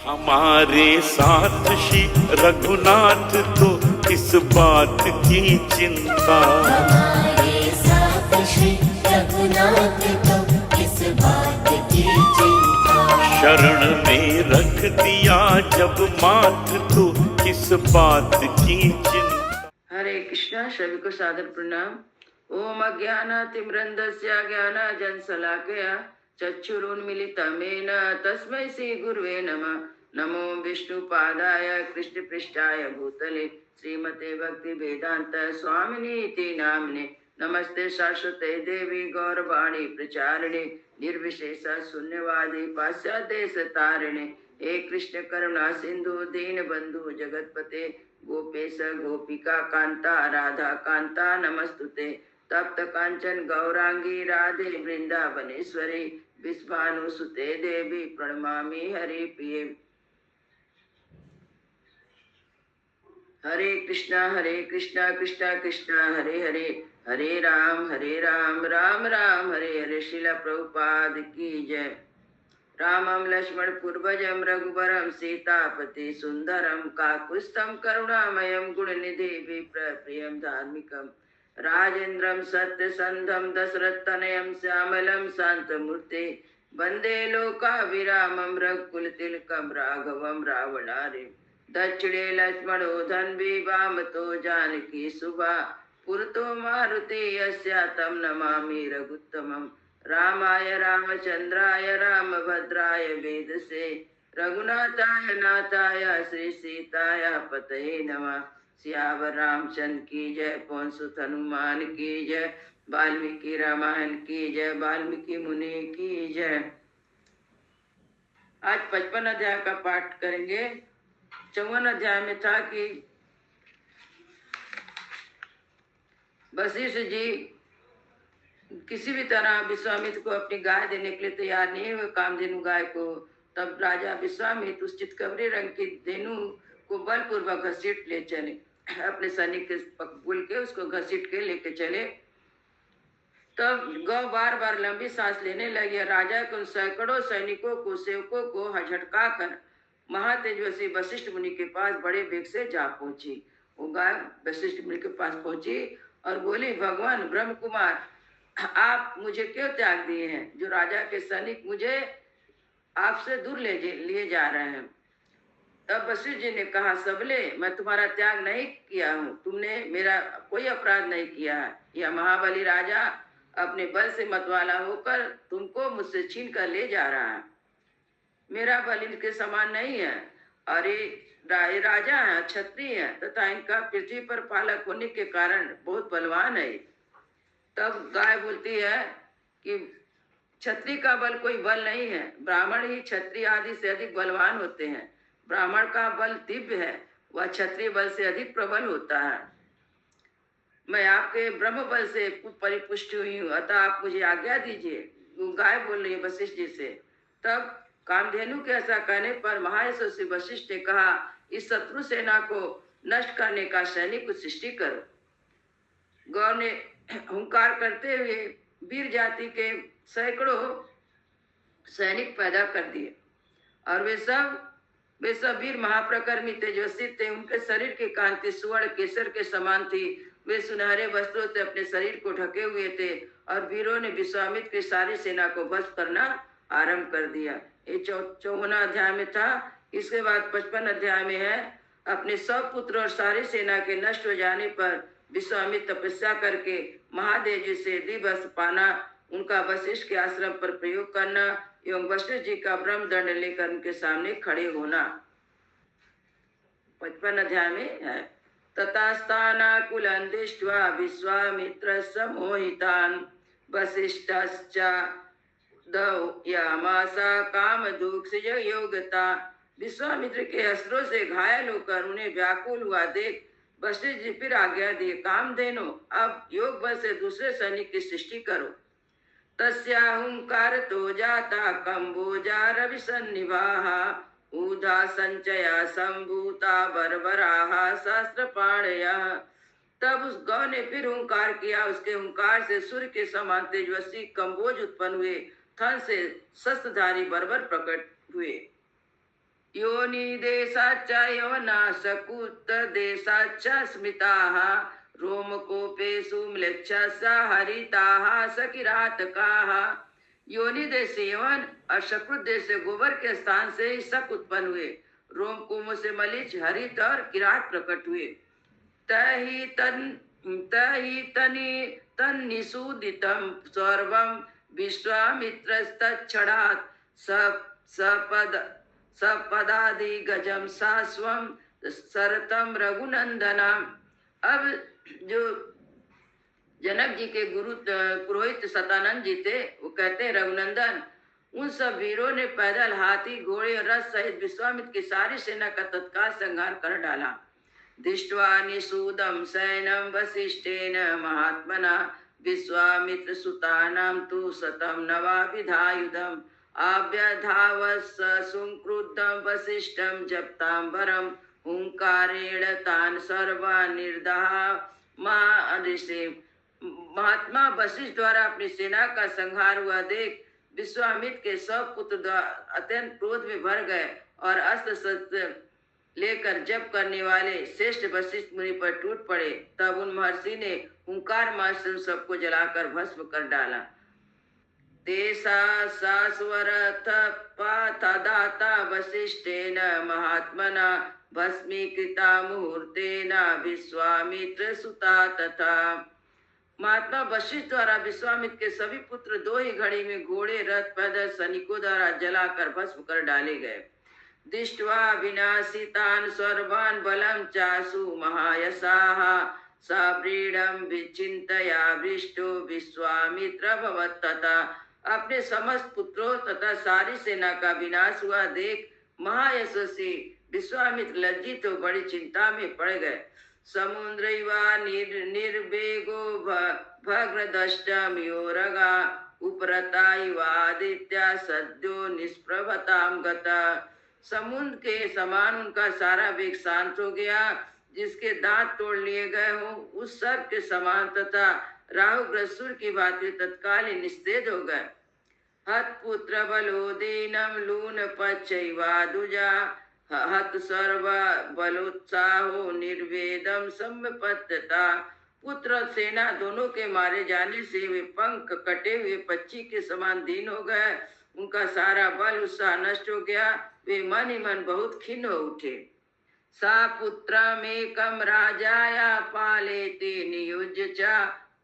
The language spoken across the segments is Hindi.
हमारे साथ श्री रघुनाथ तो किस बात की चिंता, हमारे साथ श्री रघुनाथ तो किस बात की चिंता। शरण में रख दिया जब माथ तो किस बात की चिंता। हरे कृष्णा। सभी को सादर प्रणाम। ओम अज्ञानातिमृन्दस्य ज्ञानाञ्जनशलाकया चक्षुरुन्मीलितं येन तस्मै श्री गुरुवे नमः। नमो विष्णुपादाय कृष्णपृष्ठाय भूतले श्रीमते भक्ति वेदांत स्वामिनीति नामिने। नमस्ते सरस्वते देवी गौरवाणी प्रचारिणे निर्विशेष शून्यवादी पाश्चात्यदेशतारिणे। हे कृष्ण करुणा सिंधु दीन बंधु जगतपते गोपेश गोपिका कांता राधा कांता नमस्तुते। तप्त कांचन गौरांगी राधे वृंदावनेश्वरी विश्वानुसुते देवी प्रणमामि हरि प्रिये। हरे कृष्णा कृष्णा कृष्णा हरे हरे, हरे राम राम राम हरे हरे। श्रीला प्रभुपाद की जय। रामं लक्ष्मण पूर्वजं रघुवरं सीतापति सुंदरं काकुत्स्थं करुणामयं गुणनिधि विप्रियं धार्मिकं राजेन्द्रं सत्यसंधं दशरथतनयं श्यामलं शान्तमूर्ते वन्दे लोकाभिरामं रघुकुलतिलकं राघवं रावणारे। दक्षिणे लक्ष्मणो धन्वी वामतो जानकी सुभा पुरतो मारुति यस्या तं नमामि रघुत्तमम्। रामाय रामचंद्राय रामभद्राय वेदसे रघुनाथाय नाथाय श्री सीताय पतये नमः। सियावर रामचंद्र की जय, पवन सुत हनुमान की जय, वाल्मीकि रामायण की जय, वाल्मीकि मुनि की जय। आज 55 अध्याय का पाठ करेंगे। 54 अध्याय में था कि वशिष्ठ जी किसी भी तरह विश्वामित्र को अपनी गाय देने के लिए तैयार नहीं हुए, कामधेनु गाय को। तब राजा विश्वामित्र उस चितकबरी रंग की धेनु को बलपूर्वक घसीट ले चले। अपने सैनिक के बोल के उसको घसीट के लेके चले। तब गौ बार बार लंबी सांस लेने लगी। राजा के उन सैकड़ों सैनिकों को सेवकों को झटका कर महातेजस्वी वशिष्ठ मुनि के पास बड़े वेग से जा पहुंची। वो गाय वशिष्ठ मुनि के पास पहुंची और बोली, भगवान ब्रह्म कुमार, आप मुझे क्यों त्याग दिए हैं? जो राजा के सैनिक मुझे आपसे दूर लिए जा रहे हैं। तब वशिष्ठ जी ने कहा, सबले, मैं तुम्हारा त्याग नहीं किया हूँ, तुमने मेरा कोई अपराध नहीं किया है। यह महाबली राजा अपने बल से मतवाला होकर तुमको मुझसे छीन कर ले जा रहा है। मेरा बल इनके समान नहीं है और ये राजा है, क्षत्रिय है तथा इनका पृथ्वी पर पालक होने के कारण बहुत बलवान है। तब गाय बोलती है कि क्षत्रिय का बल कोई बल नहीं है, ब्राह्मण ही क्षत्रिय आदि से अधिक बलवान होते हैं। ब्राह्मण का बल दिव्य है, वह क्षत्रिय बल से अधिक प्रबल होता है। मैं आपके ब्रह्म बल से परिपुष्ट हुई हूँ, अतः आप मुझे आज्ञा दीजिए। गाय बोल रही है वशिष्ठ जी से। तब कामधेनु के ऐसा कहने पर महायशस्वी वशिष्ठ ने कहा, इस शत्रु सेना को नष्ट करने का सैनिक को सृष्टि करो। गौ ने हुंकार करते हुए वीर जाति के सैकड़ों सैनिक पैदा कर दिए और वे सब वीर महाप्रकर्मी तेजस्वी थे। उनके शरीर की कांति सुवर्ण केसर के समान थी। वे सुनहरे वस्त्रों से अपने शरीर को ढके हुए थे और वीरों ने विश्वामित्र की सारी सेना को भस्म करना आरंभ कर दिया। ये 54 अध्याय में था। इसके बाद 55 अध्याय में है, अपने सब पुत्र और सारी सेना के नष्ट हो जाने पर विश्वामित्र तपस्या करके महादेव जी से दिवस पाना, उनका वशिष्ठ के आश्रम पर प्रयोग करना एवं वशिष्ठ जी का ब्रह्म दंड लेकर उनके सामने खड़े होना 55 अध्याय में है। तथास्तानाकुलं दृष्ट्वा विश्वामित्रस्य मोहितान् वसिष्ठश्च दह्यामासा कामदुःखिज योगता। विश्वामित्र के अस्त्रों से घायल होकर उन्हें व्याकुल हुआ देख वशिष्ठ जी फिर आज्ञा दिए, कामधेनु, अब योग बल से दूसरे सैनिक की सृष्टि करो। तस्याहुंकार तो जाता कंबोजा रवि सन्निभाहा ऊधा संचया संभूता बर्बराहा शास्त्र पाणया। तब उस गौ ने फिर हुंकार किया। उसके हुंकार से सूर्य के समान तेजस्वी कंबोज उत्पन्न हुए। थन से शस्त्रधारी बर्बर प्रकट हुए। योनि देशाच्च यवना सकुत देशाच्च स्मृताः रोमकोपेषु म्लेच्छस्य हरिताः सकिरातकाः। योनि देश से यवन और सकुत देश से गोबर के स्थान से ही शक उत्पन्न हुए। रोम कुमो से मलिच हरित और किरात प्रकट हुए। तहि तनि तन्निषूदितं सर्वं विश्वामित्रस्तच्छडात् सपदादिगजं सास्वं सरतं रघुनंदनम। अब जो जनक जी के गुरु पुरोहित सतानंद जी थे, वो कहते हैं रघुनंदन, उन सब वीरों ने पैदल हाथी घोड़े और रथ सहित विश्वामित्र की सारी सेना का तत्काल संहार कर डाला। दृष्ट्वा निषूदं सैन्यं वसिष्ठेन महात्मना विश्वामित्र सुतानां तु शतं नवाभिधायुधम् आव्यधावस् सुक्रुद्धं वसिष्ठं जप्तांबरं हुंकारेण तान् सर्वान् निर्दहामादिशे। महात्मा वशिष्ठ द्वारा अपनी सेना का संहार हुआ देख विश्वामित्र के सब पुत्र अत्यंत क्रोध में भर गए और अस्त्र शस्त्र लेकर जप करने वाले श्रेष्ठ वशिष्ठ मुनि पर टूट पड़े। तब उन महर्षि ने हुंकार मार सबको जलाकर भस्म कर डाला। तेसा सास्वरथ पाथदाता वशिष्ठेन महात्मना भस्मीकृता मुहूर्तेन विश्वामित्र सुता तथा। महात्मा वशिष्ठ द्वारा विश्वामित्र के सभी पुत्र दो ही घड़ी में घोड़े रथ पैदल सैनिकों द्वारा जलाकर भस्म कर डाले गए। दृष्ट्वा विनाशितान् सर्वान् बलं चासु महायशाः साव्रीडं विचिन्तया वृष्टो विश्वामित्र भवत् तथा। अपने समस्त पुत्रों तथा सारी सेना का विनाश हुआ देख महायशस्वी विश्वामित्र लज्जित हो बड़ी चिंता में पड़ गए। समुद्रैवा निर्वेगो भग्नदष्टं योरगा उपरता इवादित्या सद्यो निष्प्रभतां गता। समुद्र के समान उनका सारा वेग शांत हो गया, जिसके दांत तोड़ लिए गए हो उस सर्प के समान तथा राहुग्रसुर की भांति तत्काल ही निस्तेज हो गए। हतपुत्र बलो दीनम लून पच्चैवादुजा हत सर्व बलोत्साहो निर्वेदम सम्पत्तता। पुत्र और सेना दोनों के मारे जाने से वे पंख कटे हुए पक्षी के समान दीन हो गए। उनका सारा बल उत्साह नष्ट हो गया, वे मन ही मन बहुत खिन्न हो उठे। सा पुत्रमेकं राजाया पालेति नियुज्य च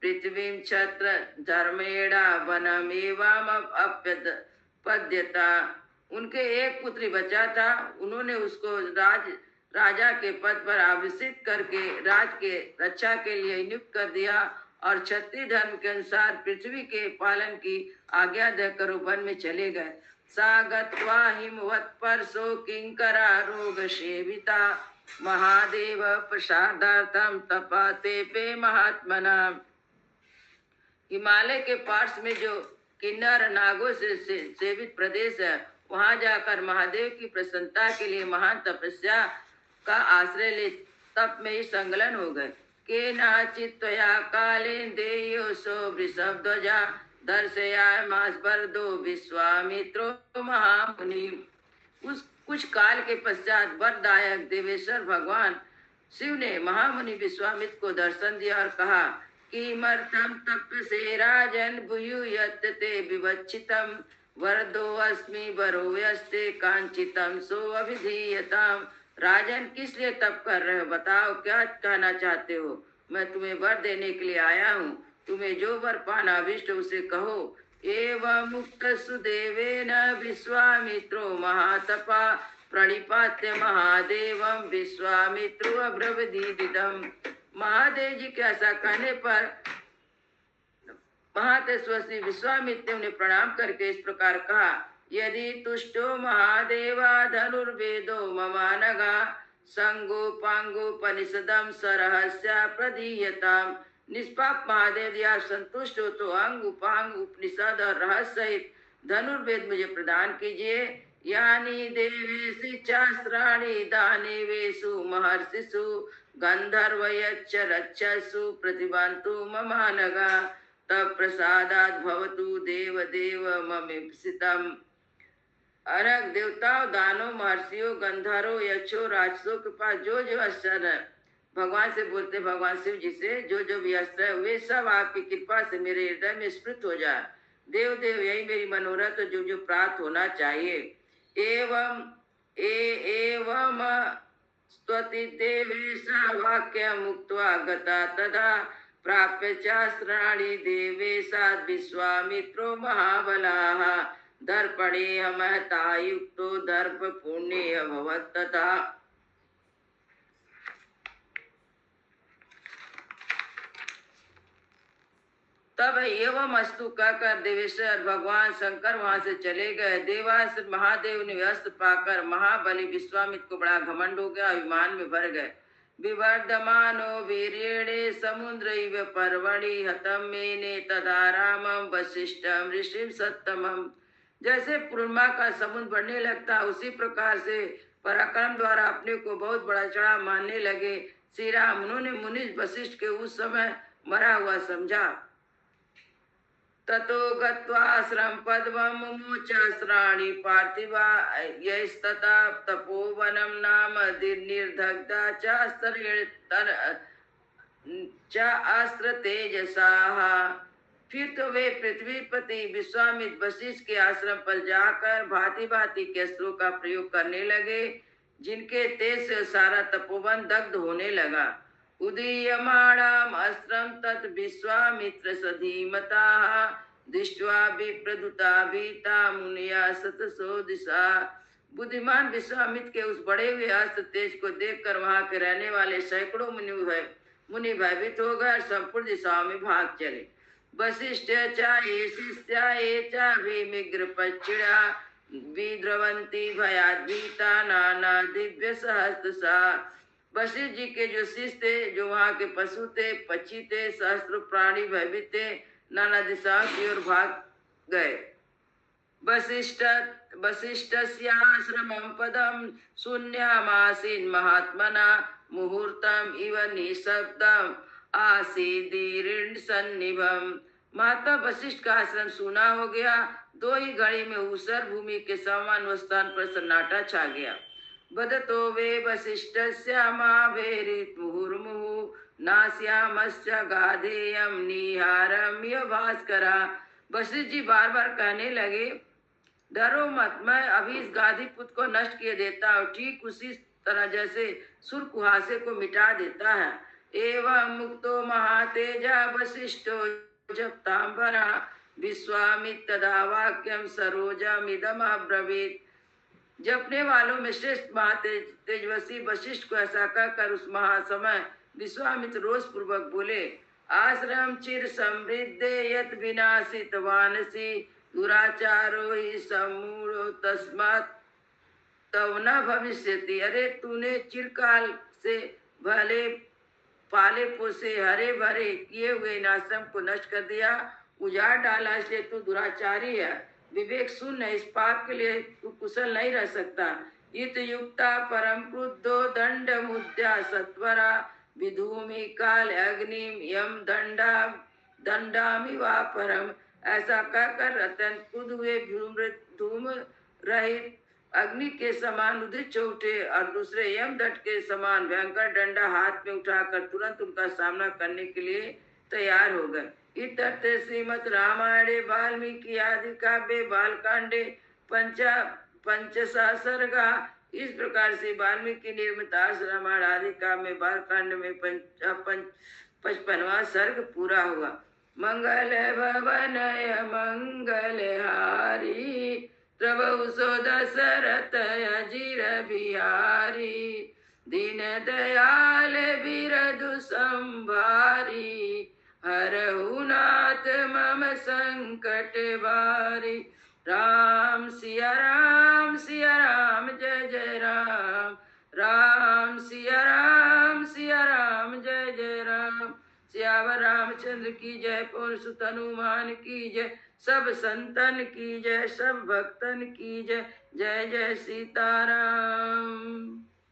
पृथ्वीं छत्र धर्मेणा वनमेवाम अपद्यता। उनके एक पुत्री बचा था, उन्होंने उसको राजा के पद पर आभूषित करके राज के रक्षा के लिए नियुक्त कर दिया और क्षत्रिय धर्म के अनुसार पृथ्वी के पालन की आज्ञा देकर वन में चले गए। सा गत्वा हिमवत् परसो किंकरा रोग सेविता महादेव प्रसादार्थम तपाते पे महात्मना। हिमालय के पार्श्व में जो किन्नर नागों से सेवित प्रदेश है, वहां जाकर महादेव की प्रसन्नता के लिए महान तपस्या का आश्रय ले तप में ही संलग्न हो गए। केनाचित्तया कालेन देयो सो वृषभध्वजा दर्शयामास विश्वामित्रो महामुनि। उस कुछ काल के पश्चात वरदायक देवेश्वर भगवान शिव ने महामुनि विश्वामित्र को दर्शन दिया और कहा किमर्थं तपसे राजन भूयुयत् ते विवक्षितम् वरदो अस्मि वरो यस्ते कांचितम सो अभिधीयताम। राजन किस लिए तप कर रहे हो, बताओ क्या कहना चाहते हो। मैं तुम्हें वर देने के लिए आया हूँ, तुम्हें जो वर पाना अभिष्ट उसे कहो। एवं मुक्त सुदेवेन विश्वामित्रो महातपा प्रणिपात्य महादेवम विश्वामित्रो अब्रवीदिदम्। महादेव जी के ऐसा कहने पर महातेजस्वी विश्वामित्र ने प्रणाम करके इस प्रकार कहा यदि तुष्टो महादेवा धनुर्वेदो ममानगा संगो पांगो पनिषदम सरहस्या प्रदीयताम। निष्पाप महादेव या संतुष्ट हो तो अंग उपांग उपनिषद और रहस्य सहित धनुर्वेद मुझे प्रदान कीजिए। यानी देवेशि शास्त्राणि दानेवेशु महर्षिषु गंधर्वयच्च रक्षसु प्रतिभान्तु ममानगा तब प्रसादात् भवतु देव देव ममेप्सितम्। अरग देवताओं, दानों, महर्षियों, गंधर्वों, यक्षों, राक्षसों के पास जो जो अस्त्र है, भगवान से बोलते, भगवान शिव जी से, जो जो भी अस्त्र है वे सब आपकी कृपा से मेरे हृदय में स्फुट हो जाए। देव देव यही मेरी मनोरथ जो जो प्राप्त होना चाहिए। एवं एवं स्तुति देवेशा वाक्य मुक्त्वा गता तदा प्राप्य चास्त्राणि देवेशात् विश्वामित्रो महाबलाः दर्पणे महता युक्तो दर्प पुण्य अभवत् तथा। तब एवं अस्तु कहकर देवेश्वर भगवान शंकर वहां से चले गए। देवास महादेव ने अस्त्र पाकर महाबली विश्वामित्र को बड़ा घमंड हो गया, अभिमान में भर गए। विवर्धमानो वीर्येणे समुद्र इव पर्वणि हतम मेने तदा रामम वशिष्ठम ऋषिम सत्तमम। जैसे पूर्णिमा का समुद्र बढ़ने लगता उसी प्रकार से पराक्रम द्वारा अपने को बहुत बड़ा चढ़ा मानने लगे। श्री राम उन्होंने मुनि वशिष्ठ के उस समय मरा हुआ समझा। ततो गत्वाश्रम पद्मं मुमुचास्त्राणि पार्थिवा यस्तथा तपोवनं नाम निर्दग्धा चास्त्र तेजसाः। फिर तो वे पृथ्वीपति विश्वामित्र वशिष्ठ के आश्रम पर जाकर भांति भांति के अस्त्रों का प्रयोग करने लगे, जिनके तेज से सारा तपोवन दग्ध होने लगा। उदीयमाणम् अस्त्रं तत् विश्वामित्र सधीमताः दृष्ट्वा विप्रदुता भीता मुनिया सतसो दिशा। बुद्धिमान विश्वामित्र के उस बड़े हुए अस्त्र तेज को देखकर वहां के रहने वाले सैकड़ों मुनि भयभीत हो गए, संपूर्ण दिशाओं में भाग चले। वशिष्ठ चाये शिष्याये च विमिग्र पक्षिणा विद्रवंती भयाद्भीता नाना दिव्य सहस्त्रसा। वशिष्ठ जी के जो शिष्य थे, जो वहाँ के पशु थे, पक्षी थे, सहस्त्र प्राणी भयभीत थे, नाना दिशाओं की ओर भाग गए। वशिष्ठस्याश्रमं पदं शून्यमासीन् महात्मना मुहूर्तम इव निःशब्दम् आसीदीर्ण सन्निभम। महात्मा वशिष्ठ का आश्रम सूना हो गया। दो ही घड़ी में ऊसर भूमि के समान स्थान पर सन्नाटा छा गया। बदतो वे वसिष्ठस्यामावेरित मुहुर्मुहुः नास्यामस्य गाधेयं निहारम्य भास्करा। वशिष्ठ जी बार बार कहने लगे, डरो मत, मैं अभी इस गाधी पुत्र को नष्ट किए देता हूँ, ठीक उसी तरह जैसे सुर कुहासे को मिटा देता है। एवं मुक्तो महातेजा वशिष्ठो जप्तांबरा विश्वामित्र तदा वाक्यम सरोजमिदम् अब्रवीत्। जपने वालों में श्रेष्ठ महातेजस्वी वशिष्ठ को ऐसा कहकर उस महासमय विश्वामित्र रोष पूर्वक बोले, आश्रम चिर समृद्धे यत विनाशित वानसी दुराचारो ही समूढ़ो तस्मात् तव न भविष्यति। अरे तूने चिरकाल से भले पाले पोसे हरे भरे किए हुए इन आश्रम को नष्ट कर दिया, उजाड़ डाला, इसलिए तू दुराचारी है, विवेक शून्य, इस पाप के लिए तू कुशल नहीं रह सकता। इत युक्ता परम क्रुद्धो दंड मुद्या सत्वरा विधूमि काल अग्निम यम दंडामि वा परम। ऐसा कहकर अत्यंत क्रुद्ध हुए धूम रहित अग्नि के समान उदित उठे और दूसरे यम दंड के समान भयंकर डंडा हाथ में उठाकर तुरंत उनका सामना करने के लिए तैयार हो गए। इत्यर्थे श्रीमद् रामायणे वाल्मीकि आदि काव्ये बालकांडे पंचसा सर्गा। इस प्रकार से वाल्मीकि निर्मित रामायण आदि काव्य में बालकांड में 55वां सर्ग पूरा हुआ। मंगल भवनय मंगलहारी प्रभु सो दशरथ अजिर बिहारी दीन दयाल बिरधु संभारी हरहु नाथ मम संकट बारी। राम सिया राम जय जय राम, राम सिया राम जय जय राम। सियावर रामचंद्र की जय, पवन सुत हनुमान की जय, सब संतन की जय, सब भक्तन की जय। जय जय सीताराम।